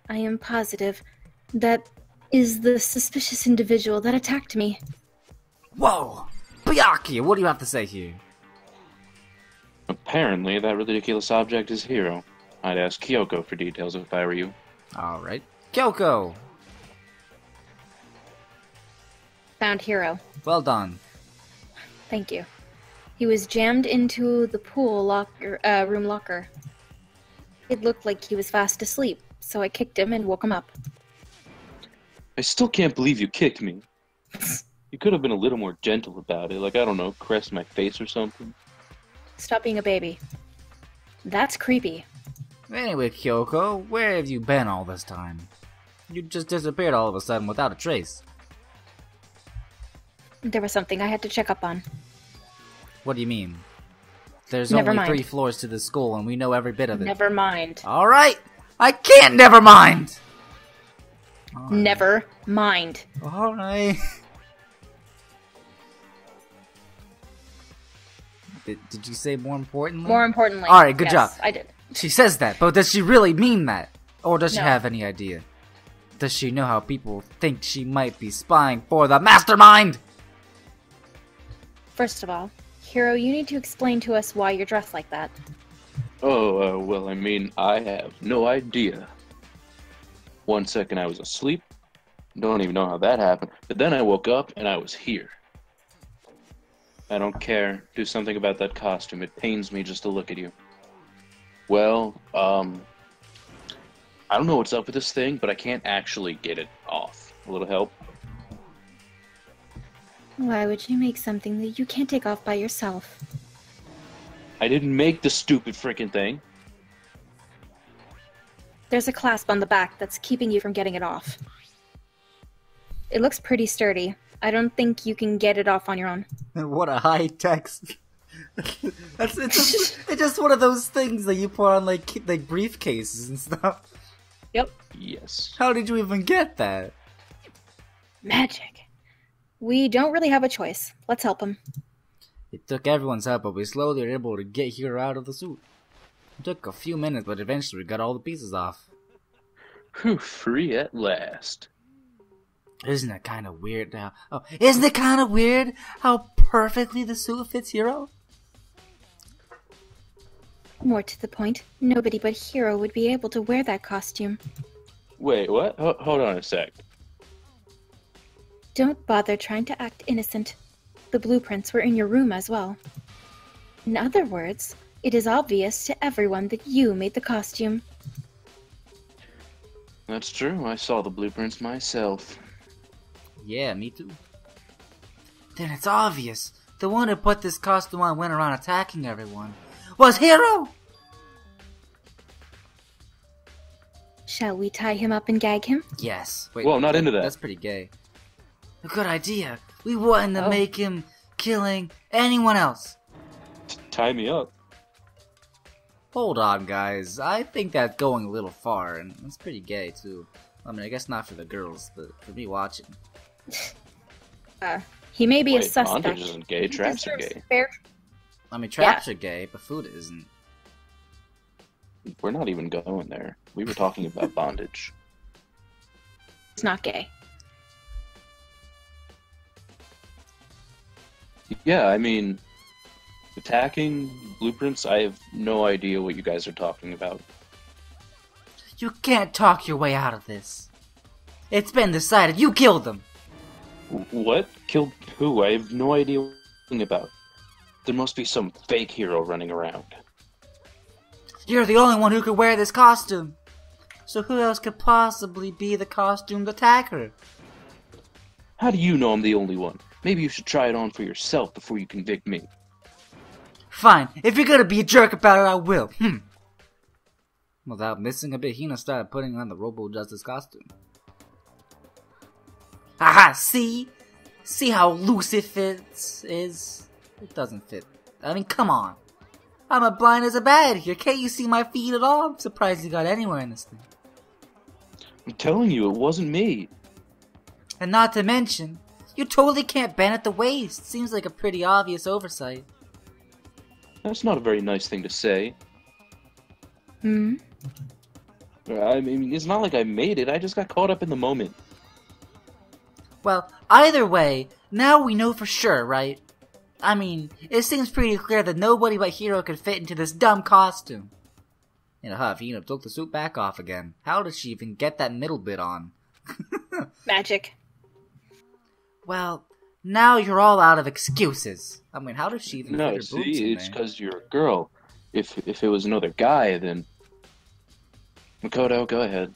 I am positive that is the suspicious individual that attacked me. Whoa! Byakuya, what do you have to say here? Apparently, that ridiculous object is Hiro. I'd ask Kyoko for details if I were you. Alright. Kyoko! Found Hiro. Well done. Thank you. He was jammed into the pool room locker. It looked like he was fast asleep, so I kicked him and woke him up. I still can't believe you kicked me. You could have been a little more gentle about it, like, I don't know, caress my face or something. Stop being a baby. That's creepy. Anyway, Kyoko, where have you been all this time? You just disappeared all of a sudden without a trace. There was something I had to check up on. What do you mean? There's Never only mind. 3 floors to the school and we know every bit of it. Never mind. Alright! I can't never mind! Never mind. Alright. Did you say more importantly? More importantly. Alright, good yes, job. I did. She says that, but does she really mean that? Or does she No. have any idea? Does she know how people think she might be spying for the mastermind? First of all, Hiro, you need to explain to us why you're dressed like that. Oh, well, I mean, I have no idea. 1 second I was asleep. Don't even know how that happened. But then I woke up and I was here. I don't care. Do something about that costume. It pains me just to look at you. Well, I don't know what's up with this thing, but I can't actually get it off. A little help? Why would you make something that you can't take off by yourself? I didn't make the stupid freaking thing. There's a clasp on the back that's keeping you from getting it off. It looks pretty sturdy. I don't think you can get it off on your own. What a high text. It's just one of those things that you put on like briefcases and stuff. Yep. Yes. How did you even get that? Magic. We don't really have a choice. Let's help him. It took everyone's help, but we slowly were able to get Hiro out of the suit. It took a few minutes, but eventually we got all the pieces off. Whew, free at last. Isn't it kind of weird how perfectly the suit fits Hiro? More to the point, nobody but Hiro would be able to wear that costume. Wait, what? Hold on a sec. Don't bother trying to act innocent. The blueprints were in your room as well. In other words, it is obvious to everyone that you made the costume. That's true. I saw the blueprints myself. Yeah, me too. Then it's obvious. The one who put this costume on went around attacking everyone. Was Hiro! Shall we tie him up and gag him? Yes. Wait, Whoa, not into that. That's pretty gay. A good idea. We wouldn't to make him killing anyone else. Tie me up. Hold on, guys. I think that's going a little far, and it's pretty gay, too. I mean, I guess not for the girls, but for me watching. He may be a Wait, suspect. bondage isn't gay, traps are gay. I mean, traps are gay, but food isn't. We're not even going there. We were talking about bondage. It's not gay. Yeah, I mean, attacking blueprints, I have no idea what you guys are talking about. You can't talk your way out of this. It's been decided. You killed them. What? Killed who? I have no idea what you're talking about. There must be some fake hero running around. You're the only one who could wear this costume. So who else could possibly be the costumed attacker? How do you know I'm the only one? Maybe you should try it on for yourself before you convict me. Fine. If you're gonna be a jerk about it, I will. Without missing a bit, Hina started putting on the Robo Justice costume. Haha, see? See how loose it fits? It doesn't fit. I mean, come on. I'm as blind as a bat here. Can't you see my feet at all? I'm surprised you got anywhere in this thing. I'm telling you, it wasn't me. And not to mention, you totally can't bend at the waist. Seems like a pretty obvious oversight. That's not a very nice thing to say. I mean, it's not like I made it. I just got caught up in the moment. Well, either way, now we know for sure, right? I mean, it seems pretty clear that nobody but Hiro could fit into this dumb costume. In a huff, Hiro took the suit back off again. How did she even get that middle bit on? Magic. Well, now you're all out of excuses. I mean, how did she even fit her boobs in see, it's there? because you're a girl. If it was another guy, then... Makoto, go ahead.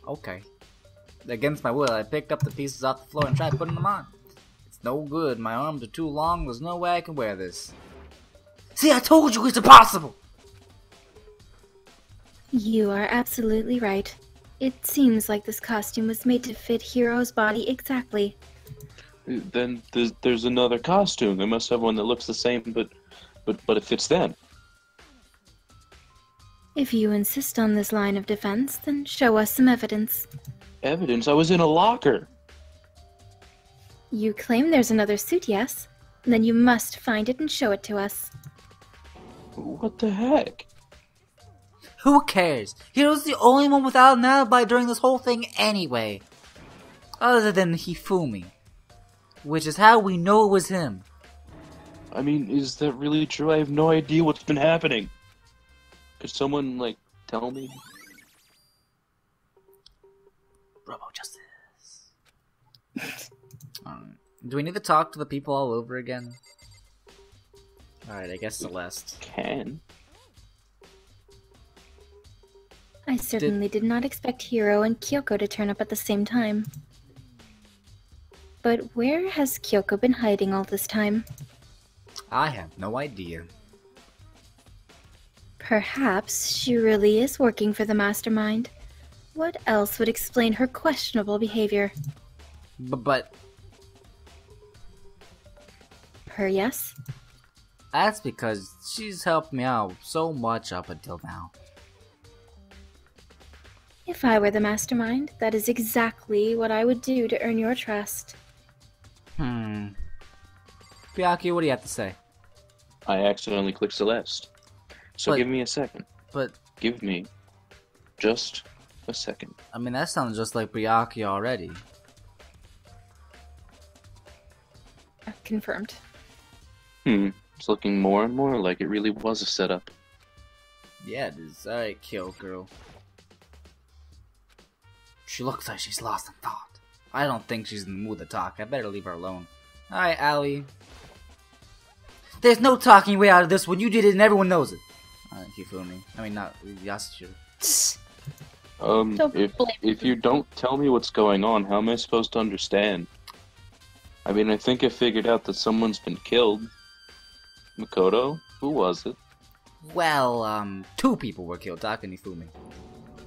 Okay. Against my will, I picked up the pieces off the floor and tried putting them on. It's no good. My arms are too long. There's no way I can wear this. See, I told you it's impossible! You are absolutely right. It seems like this costume was made to fit Hiro's body exactly. Then there's another costume. They must have one that looks the same, but it fits them. If you insist on this line of defense, then show us some evidence. Evidence? I was in a locker. You claim there's another suit, yes? Then you must find it and show it to us. What the heck? Who cares? Hiro's the only one without an alibi during this whole thing anyway. Other than Hifumi. Which is how we know it was him. I mean, is that really true? I have no idea what's been happening. Could someone, like, tell me? Robo Justice. Do we need to talk to the people all over again? Alright, I guess Celeste. Can. I certainly did not expect Hiro and Kyoko to turn up at the same time. But where has Kyoko been hiding all this time? I have no idea. Perhaps she really is working for the mastermind. What else would explain her questionable behavior? But... Her yes? That's because she's helped me out so much up until now. If I were the mastermind, that is exactly what I would do to earn your trust. Byakuya, what do you have to say? I accidentally clicked Celeste. So give me a second. But... Give me just a second. I mean, that sounds just like Byakuya already. Confirmed. It's looking more and more like it really was a setup. Yeah, it is. Alright, kill girl. She looks like she's lost in thought. I don't think she's in the mood to talk. I better leave her alone. Alright, Allie. There's no talking way out of this when you did it and everyone knows it. Hifumi. I mean, not Yasuhiro. If you don't tell me what's going on, how am I supposed to understand? I mean, I think I figured out that someone's been killed. Makoto? Who was it? Well, 2 people were killed, Taka and Hifumi.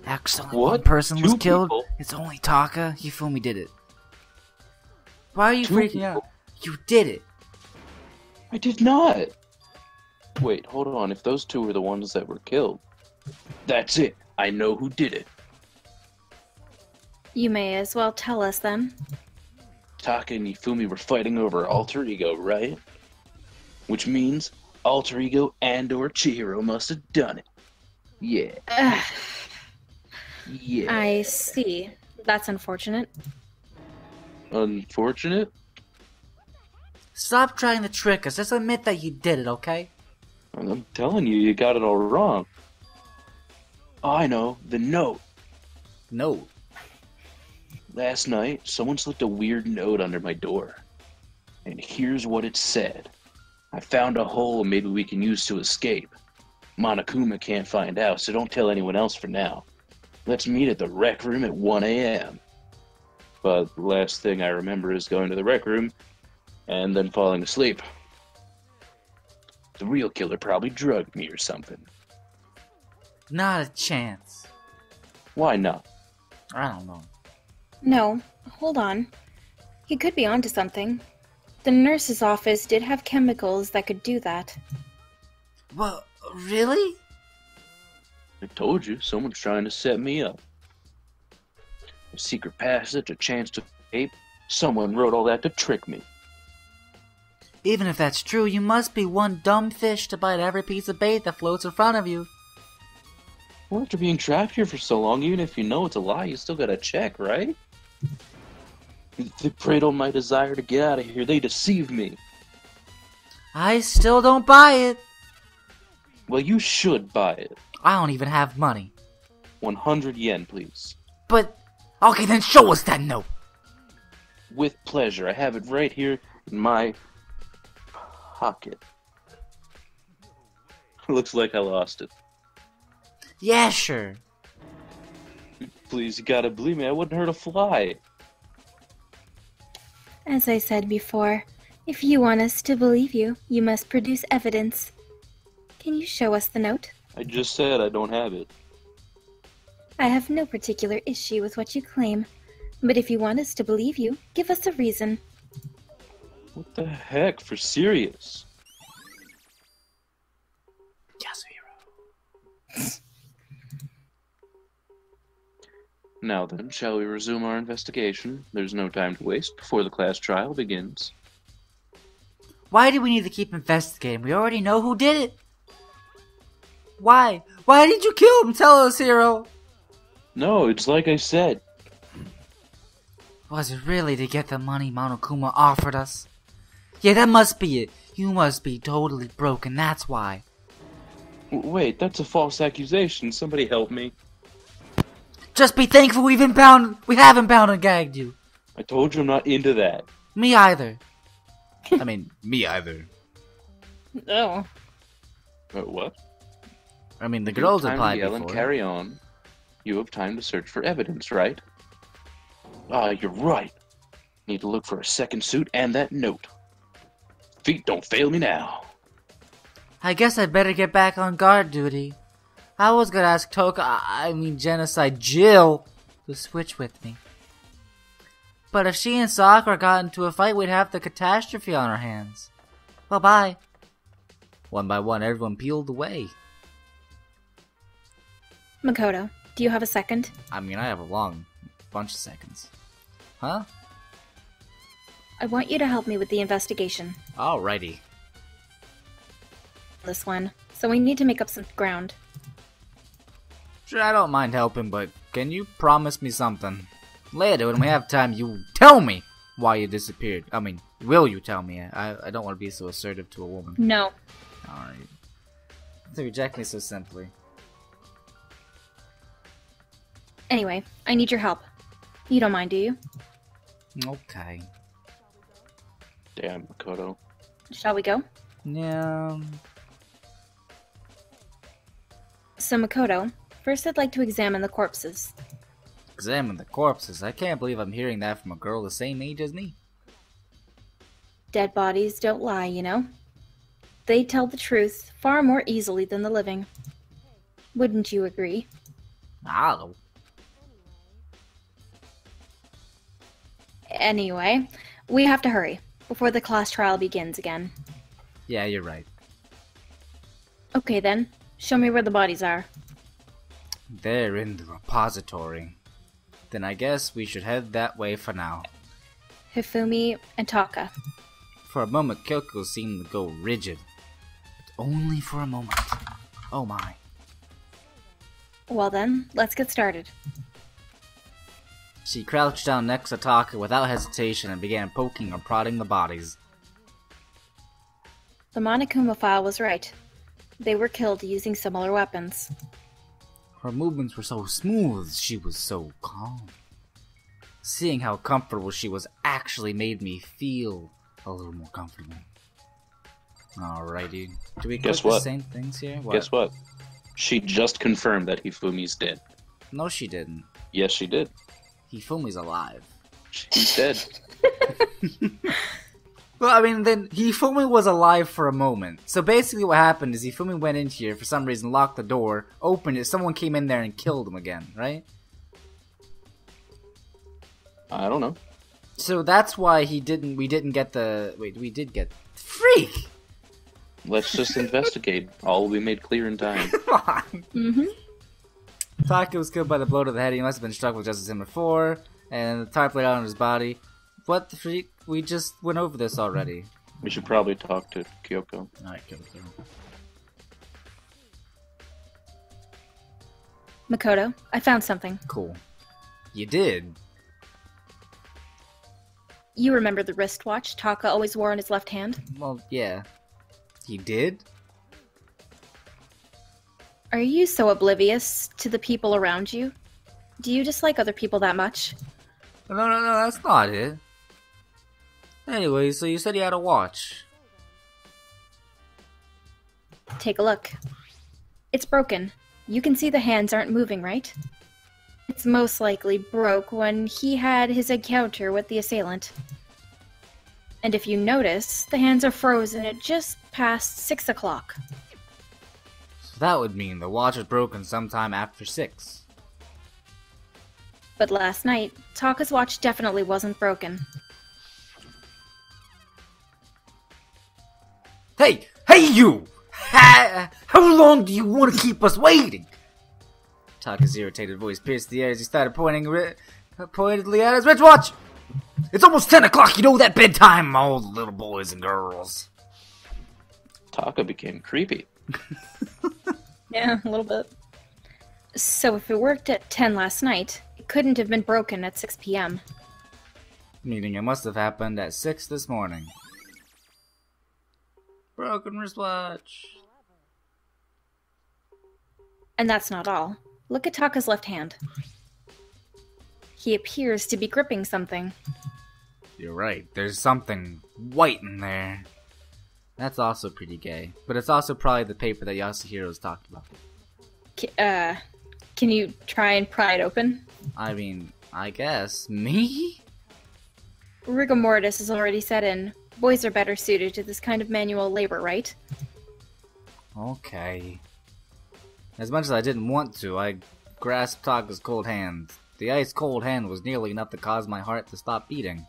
Actually, What? one person was 2 killed. people? It's only Taka. Hifumi did it. Why are you 2 freaking out? You did it. I did not! Wait, hold on. If those 2 were the ones that were killed, that's it. I know who did it. You may as well tell us then. Taka and Hifumi were fighting over alter ego, right? Which means alter ego and or Chihiro must have done it. Yeah. Ugh, Yeah. I see. That's unfortunate. Unfortunate? Stop trying to trick us. Just admit that you did it, okay? I'm telling you, you got it all wrong. Oh, I know. The note. No. Last night, someone slipped a weird note under my door. And here's what it said. I found a hole maybe we can use to escape. Moonoookuumaa can't find out, so don't tell anyone else for now. Let's meet at the rec room at 1 a.m. But the last thing I remember is going to the rec room and then falling asleep. The real killer probably drugged me or something. Not a chance. Why not? I don't know. No, hold on. He could be onto something. The nurse's office did have chemicals that could do that. Well, really? I told you, someone's trying to set me up. A secret passage, a chance to escape. Someone wrote all that to trick me. Even if that's true, you must be one dumb fish to bite every piece of bait that floats in front of you. Well, after being trapped here for so long, even if you know it's a lie, you still gotta check, right? They preyed on my desire to get out of here. They deceived me. I still don't buy it. Well, you should buy it. I don't even have money. 100 yen, please. But, okay, then show us that note. With pleasure. I have it right here in my pocket. Looks like I lost it. Yeah, sure. Please, you gotta believe me. I wouldn't hurt a fly. As I said before, if you want us to believe you, you must produce evidence. Can you show us the note? I just said I don't have it. I have no particular issue with what you claim, but if you want us to believe you, give us a reason. What the heck? For serious? Yasuhiro. Now then, shall we resume our investigation? There's no time to waste before the class trial begins. Why do we need to keep investigating? We already know who did it. Why? Why did you kill him? Tell us, Hiro. No, it's like I said. Was it really to get the money Moonoookuumaa offered us? Yeah, that must be it. You must be totally broken, that's why. Wait, that's a false accusation. Somebody help me. Just be thankful we haven't bound and gagged you. I told you I'm not into that. Me either. I mean, me either. Oh. What? I mean, the girls applied before. before. Carry on. You have time to search for evidence, right? Ah, you're right. Need to look for a second suit and that note. Feet don't fail me now. I guess I'd better get back on guard duty. I was gonna ask Genocide Jill to switch with me. But if she and Sakura got into a fight, we'd have the catastrophe on our hands. Bye-bye. One by one, everyone peeled away. Makoto, do you have a second? I mean, I have a long bunch of seconds. Huh? I want you to help me with the investigation. Alrighty. This one. So we need to make up some ground. Sure, I don't mind helping, but can you promise me something? Later, when we have time, you tell me why you disappeared. I mean, will you tell me? I don't want to be so assertive to a woman. No. Alright. To reject me so simply. Anyway, I need your help. You don't mind, do you? Okay. Damn, Makoto. Shall we go? Yeah. So, Makoto, first I'd like to examine the corpses. Examine the corpses? I can't believe I'm hearing that from a girl the same age as me. Dead bodies don't lie, you know? They tell the truth far more easily than the living. Wouldn't you agree? Hello. Anyway, we have to hurry, before the class trial begins again. Yeah, you're right. Okay then, show me where the bodies are. They're in the repository. Then I guess we should head that way for now. Hifumi and Taka. For a moment, Kyoko seemed to go rigid. But only for a moment. Oh my. Well then, let's get started. She crouched down next to Taka without hesitation and began poking or prodding the bodies. The Moonoookuumaa file was right. They were killed using similar weapons. Her movements were so smooth, she was so calm. Seeing how comfortable she was actually made me feel a little more comfortable. Alrighty. Do we Guess click what? the same things here? Guess what? She just confirmed that Hifumi's dead. No, she didn't. Yes, she did. Hifumi's alive. She's dead. Well, I mean, then Hifumi was alive for a moment. So basically what happened is Hifumi went in here, for some reason locked the door, opened it, someone came in there and killed him again, right? I don't know. So that's why we didn't get the... Wait, we did get... Freak! Let's just investigate. All will be made clear in time. Come on! Mm-hmm. Taka was killed by the blow to the head. He must have been struck with justice him before, and the tarp laid out on his body. What the freak? We just went over this already. We should probably talk to Kyoko. Alright, Kyoko. Makoto, I found something. Cool. You did? You remember the wristwatch Taka always wore on his left hand? Well, yeah. He did? Are you so oblivious to the people around you? Do you dislike other people that much? No, that's not it. Anyway, so you said you had a watch. Take a look. It's broken. You can see the hands aren't moving, right? It's most likely broke when he had his encounter with the assailant. And if you notice, the hands are frozen at just past 6 o'clock. So that would mean the watch was broken sometime after 6. But last night, Taka's watch definitely wasn't broken. Hey you! How long do you want to keep us waiting? Taka's irritated voice pierced the air as he started pointing pointedly at his wristwatch. It's almost 10 o'clock, you know that bedtime, all the little boys and girls. Taka became creepy. Yeah, a little bit. So if it worked at 10 last night, it couldn't have been broken at 6 p.m. Meaning it must have happened at 6 this morning. Broken wristwatch. And that's not all. Look at Taka's left hand. He appears to be gripping something. You're right, there's something white in there. That's also pretty gay. But it's also probably the paper that Yasuhiro's talked about. Can you try and pry it open? I mean, I guess. Me? Rigor mortis has already set in. Boys are better suited to this kind of manual labor, right? Okay. As much as I didn't want to, I grasped Taka's cold hand. The ice-cold hand was nearly enough to cause my heart to stop beating.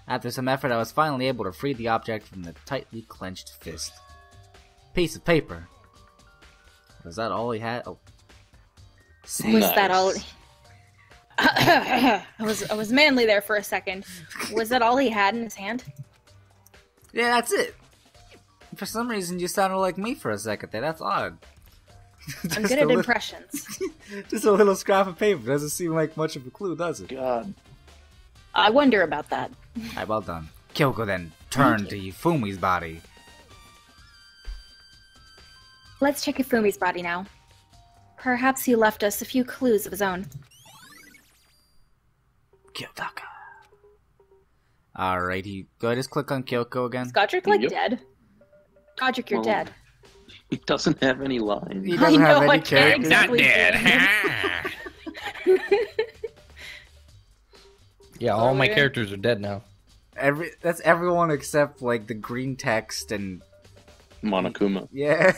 After some effort, I was finally able to free the object from the tightly clenched fist. Piece of paper. Was that all he had? Oh. Was that all? I was manly there for a second. Was that all he had in his hand? Yeah, that's it. For some reason, you sounded like me for a second there. That's odd. I'm good at impressions. Just a little scrap of paper. Doesn't seem like much of a clue, does it? God. I wonder about that. Alright, well done. Kyoko then turned to Hifumi's body. Let's check Hifumi's body now. Perhaps he left us a few clues of his own. KIYOTAKA. Alrighty, go ahead, just click on Kyoko again. Is Godreke, Yep. dead? Godreke, you're dead. He doesn't have any lines. He doesn't have any characters. Not dead. Yeah, all my characters are dead now. That's everyone except like the green text and Moonoookuumaa. yeah.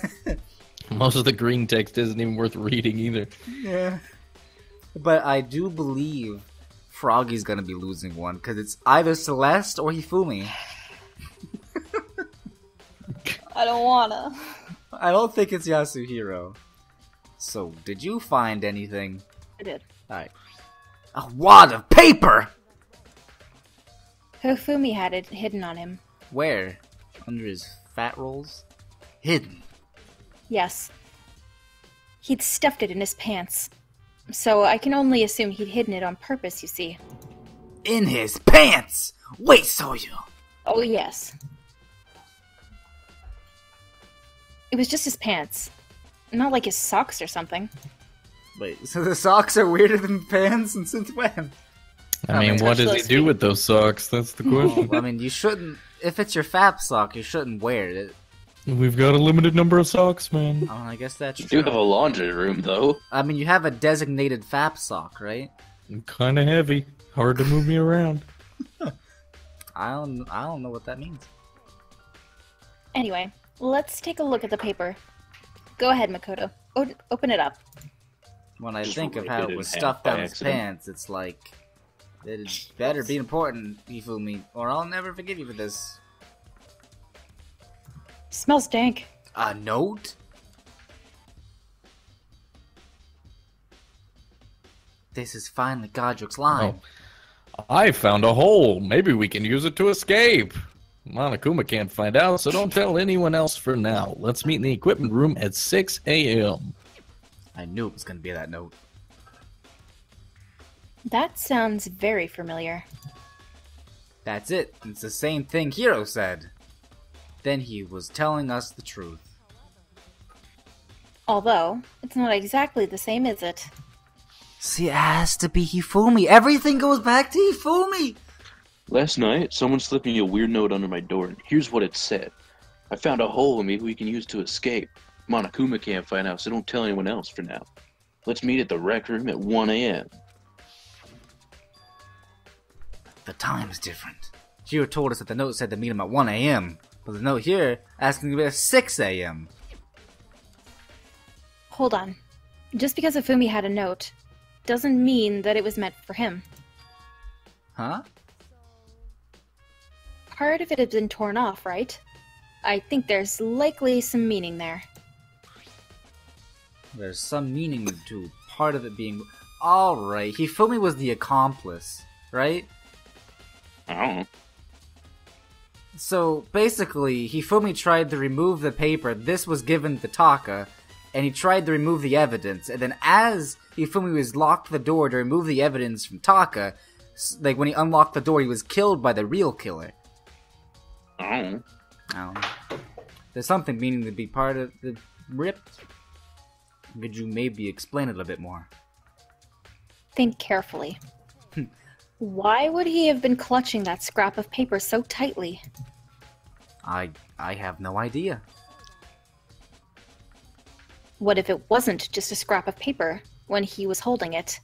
Most of the green text isn't even worth reading either. Yeah. But I do believe Froggy's gonna be losing one, because it's either Celeste or Hifumi. I don't wanna. I don't think it's Yasuhiro. So, did you find anything? I did. Alright. A wad of paper! Hifumi had it hidden on him. Where? Under his fat rolls? Hidden. Yes. He'd stuffed it in his pants. So I can only assume he'd hidden it on purpose, you see. In his pants! Wait, so you... Oh, yes. It was just his pants. Not like his socks or something. Wait, so the socks are weirder than the pants, and since when? I mean, what does he do with those socks? That's the question. I mean, you shouldn't... If it's your fap sock, you shouldn't wear it. We've got a limited number of socks, man. Oh, I guess that's You true. do have a laundry room, though. I mean, you have a designated fap sock, right? Kind of heavy. Hard to move me around. I don't know what that means. Anyway, let's take a look at the paper. Go ahead, Makoto. Open it up. When I Just think of rip how it it in was half stuffed by down his accident. pants, it's like... It better be important, Hifumi, or I'll never forgive you for this. Smells dank. A note? This is finally Godrike's line. Oh. I found a hole. Maybe we can use it to escape. Moonoookuumaa can't find out, so don't tell anyone else for now. Let's meet in the equipment room at 6 a.m. I knew it was going to be that note. That sounds very familiar. That's it. It's the same thing Hiro said. Then he was telling us the truth. Although, it's not exactly the same, is it? See, it has to be Hifumi. Everything goes back to Hifumi! Last night, someone slipped me a weird note under my door, and here's what it said. I found a hole maybe we can use to escape. Moonoookuumaa can't find out, so don't tell anyone else for now. Let's meet at the rec room at 1 a.m. The time's different. Hiro told us that the note said to meet him at 1 a.m., but the note here asking to be at 6 a.m. Hold on. Just because Hifumi had a note doesn't mean that it was meant for him. Huh? Part of it had been torn off, right? I think there's likely some meaning there. There's some meaning to part of it being... Alright, Hifumi was the accomplice, right? I don't know. So, basically, Hifumi tried to remove the paper. This was given to Taka, and he tried to remove the evidence. And then as Hifumi was locked the door to remove the evidence from Taka, like when he unlocked the door, he was killed by the real killer. I don't know. There's something meaning to be part of the rip. Could you maybe explain it a bit more? Think carefully. Why would he have been clutching that scrap of paper so tightly? I have no idea. What if it wasn't just a scrap of paper when he was holding it?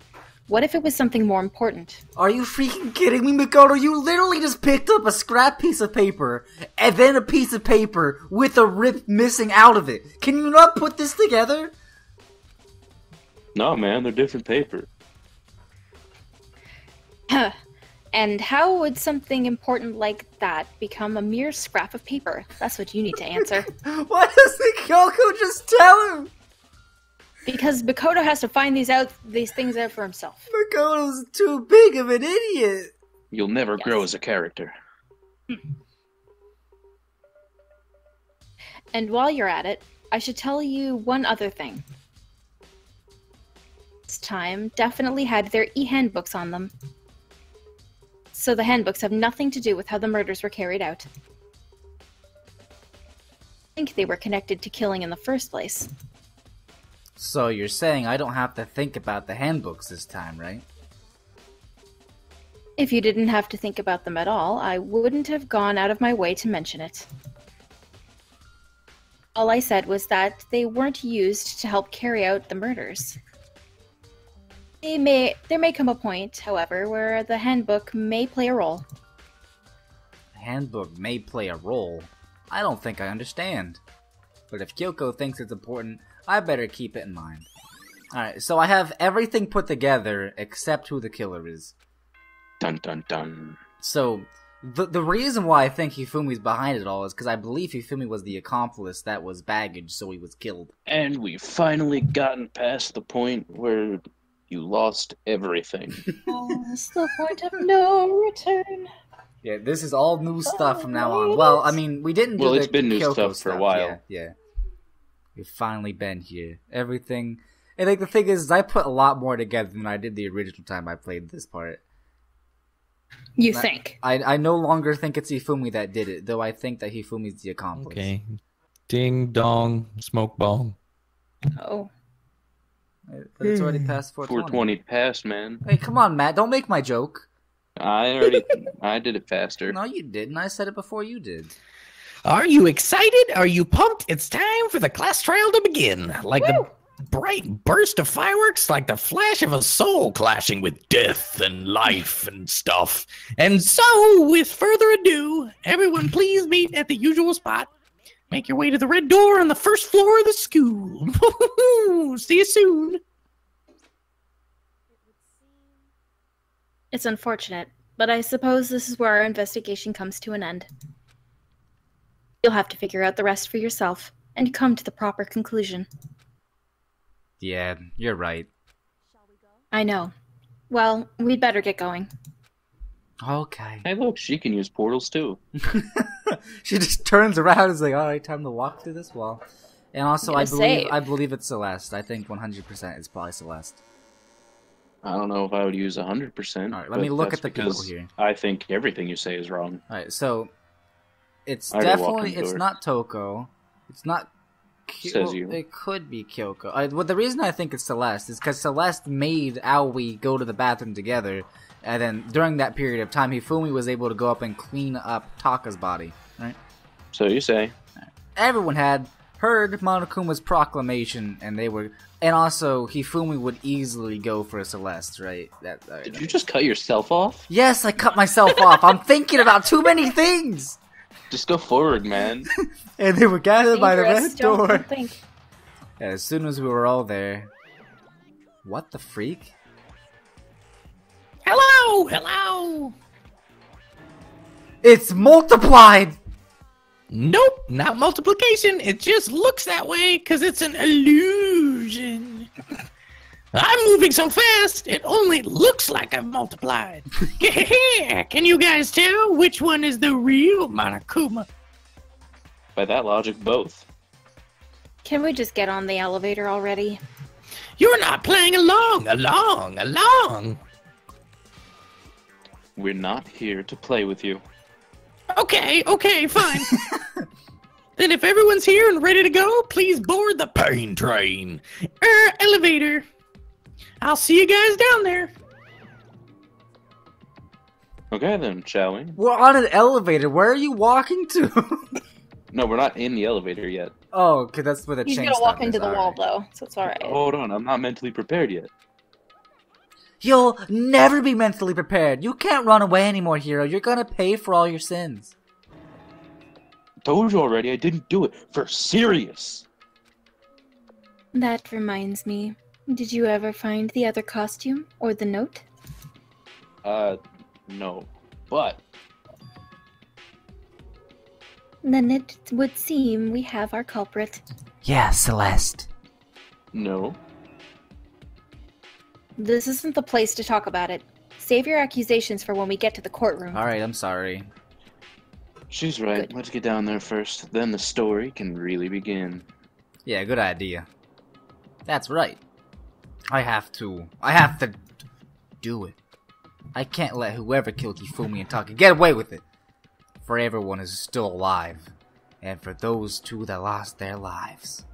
What if it was something more important? Are you freaking kidding me, Makoto? You literally just picked up a scrap piece of paper, and then a piece of paper with a rip missing out of it. Can you not put this together? No, man, they're different paper. And how would something important like that become a mere scrap of paper? That's what you need to answer. Why doesn't Kyoko just tell him? Because Makoto has to find these things out for himself. Makoto's too big of an idiot. You'll never grow as a character. And while you're at it, I should tell you one other thing. This time definitely had their e-handbooks on them. So the handbooks have nothing to do with how the murders were carried out. I think they were connected to killing in the first place. So you're saying I don't have to think about the handbooks this time, right? If you didn't have to think about them at all, I wouldn't have gone out of my way to mention it. All I said was that they weren't used to help carry out the murders. There may come a point, however, where the handbook may play a role. The handbook may play a role? I don't think I understand. But if Kyoko thinks it's important, I better keep it in mind. Alright, so I have everything put together except who the killer is. Dun dun dun. So, the reason why I think Hifumi's behind it all is because I believe Hifumi was the accomplice that was baggage, so he was killed. And we've finally gotten past the point where you lost everything. Past the point of no return. Yeah, this is all new stuff from now on. Well, I mean, we didn't do it's been new Kyoko stuff for a while. Yeah. We've finally been here. Everything. And like the thing is, I put a lot more together than I did the original time I played this part. You think? I no longer think it's Hifumi that did it, though I think that Hifumi's the accomplice. Okay. Ding dong, smoke bong. Oh. But it's already past 420. 420 passed, man. Hey, come on, Matt. Don't make my joke. I did it faster. No, you didn't. I said it before you did. Are you excited? Are you pumped? It's time for the class trial to begin. Like the bright burst of fireworks, like the flash of a soul clashing with death and life and stuff. And so, with further ado, everyone please meet at the usual spot. Make your way to the red door on the first floor of the school. See you soon. It's unfortunate, but I suppose this is where our investigation comes to an end. You'll have to figure out the rest for yourself, and come to the proper conclusion. Yeah, you're right. I know. Well, we'd better get going. Okay. Hey, look, she can use portals too. She just turns around and is like, alright, time to walk through this wall. And also, I believe it's Celeste. I think 100% it's probably Celeste. I don't know if I would use 100%. Alright, let me look at the people here. I think everything you say is wrong. Alright, so it's I gotta walk definitely, it's indoors. not Toko. It's not Says you. It could be Kyoko. Well, the reason I think it's Celeste is because Celeste made Aoi go to the bathroom together, and then during that period of time, Hifumi was able to go up and clean up Taka's body, right? So you say. Everyone had heard Moonoookuumaa's proclamation, and also Hifumi would easily go for Celeste, right? Did you just cut yourself off? Yes, I cut myself off. I'm thinking about too many things. Just go forward, man. And they were gathered by the red door. Don't think. As soon as we were all there. What the freak? Hello, hello. It's multiplied! Nope, not multiplication. It just looks that way because it's an illusion. I'm moving so fast, it only looks like I've multiplied. Can you guys tell which one is the real Moonoookuumaa? By that logic, both. Can we just get on the elevator already? You're not playing along. We're not here to play with you. Okay, fine. Then if everyone's here and ready to go, please board the pain train. Elevator. I'll see you guys down there. Okay then, shall we? We're on an elevator. Where are you walking to? No, we're not in the elevator yet. Oh, okay, that's where the He's chain gonna walk stop into is. the wall, Alright. though, so it's alright. Hold on, I'm not mentally prepared yet. You'll never be mentally prepared. You can't run away anymore, hero. You're gonna pay for all your sins. Told you already, I didn't do it. For serious. That reminds me. Did you ever find the other costume or the note? No. But Then it would seem we have our culprit. Yeah, Celeste. no. This isn't the place to talk about it. Save your accusations for when we get to the courtroom. Alright, I'm sorry. She's right. Good. Let's get down there first. Then the story can really begin. Yeah, good idea. That's right. I have to do it. I can't let whoever killed Hifumi and Taka get away with it. For everyone is still alive. And for those two that lost their lives.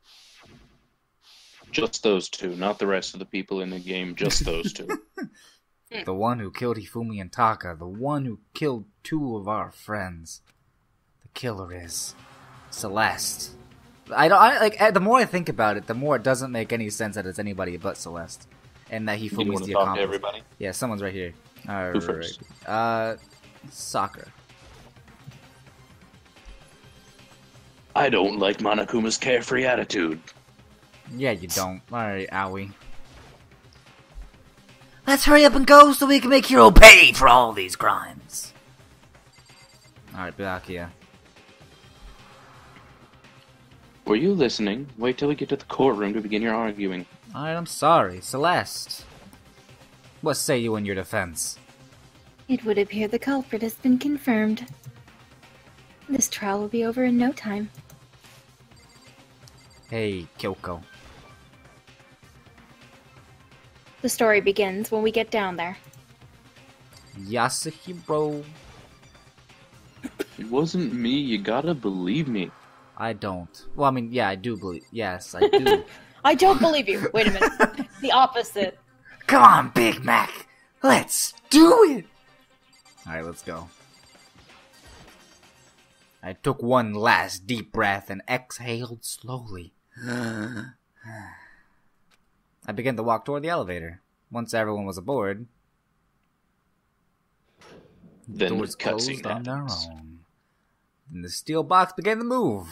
Just those two, not the rest of the people in the game. Just those two. The one who killed Hifumi and Taka. The one who killed two of our friends. The killer is Celeste. The more I think about it, the more it doesn't make any sense that it's anybody but Celeste. And that You Hifumi's want the to talk to accomplice. everybody? Yeah, someone's right here. Alright. Who first? Sakura. I don't like Moonoookuumaa's carefree attitude. Yeah, you don't. Alright, Aoi. Let's hurry up and go so we can make Hiro pay for all these crimes. Alright, Byakuya. Were you listening? Wait till we get to the courtroom to begin your arguing. Alright, I'm sorry. Celeste. What say you in your defense? It would appear the culprit has been confirmed. This trial will be over in no time. Hey, Kyoko. The story begins when we get down there. Yasuhiro. It wasn't me, you gotta believe me. I don't. Well, I mean, yeah, I do believe. Yes, I do. I don't believe you. Wait a minute. The opposite. Come on, Big Mac. Let's do it. Alright, let's go. I took one last deep breath and exhaled slowly. I began to walk toward the elevator. Once everyone was aboard, the Then doors the cutscene closed on their happens. own. And the steel box began to move.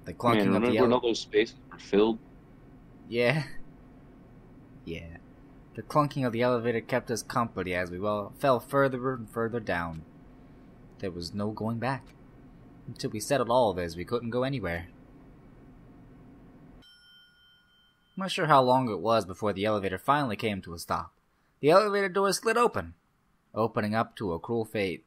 The clunking Man, of the remember when all elevator. those spaces were filled? Yeah. Yeah. The clunking of the elevator kept us company as we fell further and further down. There was no going back. Until we settled all of this, we couldn't go anywhere. I'm not sure how long it was before the elevator finally came to a stop. The elevator door slid open, opening up to a cruel fate.